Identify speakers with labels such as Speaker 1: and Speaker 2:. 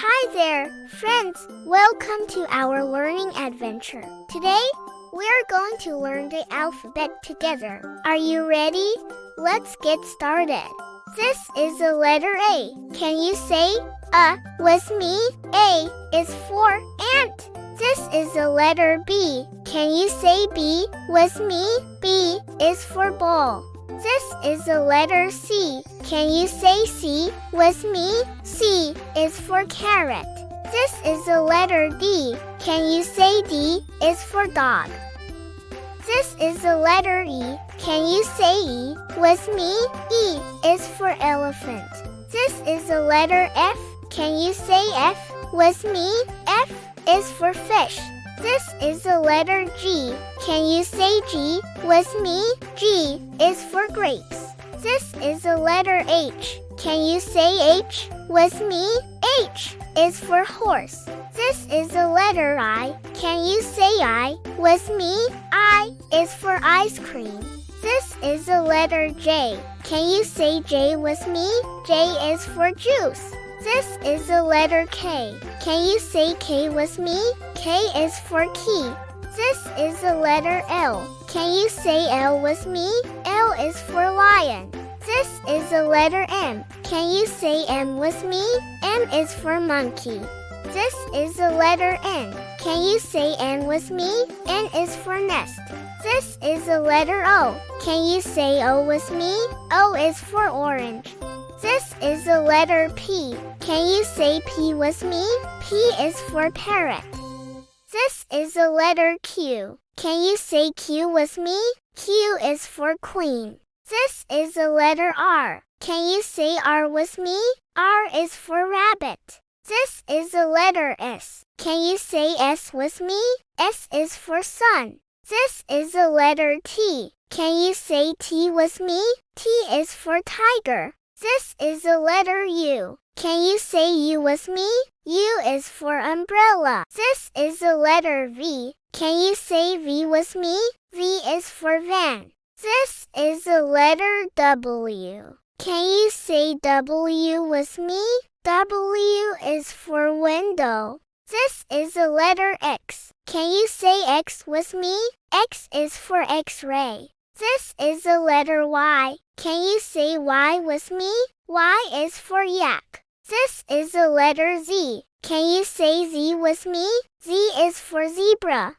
Speaker 1: Hi there, friends. Welcome to our learning adventure. Today, we're going to learn the alphabet together. Are you ready? Let's get started. This is the letter A. Can you say A with me? A is for ant. This is the letter B. Can you say B with me? B is for ball. This is the letter C. Can you say C with me? C is for carrot. This is the letter D. Can you say D is for dog? This is the letter E. Can you say E with me? E is for elephant. This is the letter F. Can you say F with me? F is for fish. This is the letter G. Can you say G with me? G is for grapes. This is the letter H. Can you say H with me? H is for horse. This is the letter I. Can you say I with me? I is for ice cream. This is the letter J. Can you say J with me? J is for juice. This is the letter K. Can you say K with me? K is for key. This is the letter L. Can you say L with me? L is for lion. This is the letter M. Can you say M with me? M is for monkey. This is the letter N. Can you say N with me? N is for nest. This is the letter O. Can you say O with me? O is for orange. This is the letter P. Can you say P with me? P is for parrot. This is the letter Q. Can you say Q with me? Q is for queen. This is the letter R. Can you say R with me? R is for rabbit. This is the letter S. Can you say S with me? S is for sun. This is the letter T. Can you say T with me? T is for tiger. This is the letter U. Can you say U with me? U is for umbrella. This is the letter V. Can you say V with me? V is for van. This is the letter W. Can you say W with me? W is for window. This is the letter X. Can you say X with me? X is for X-ray. This is the letter Y. Can you say Y with me? Y is for yak. This is the letter Z. Can you say Z with me? Z is for zebra.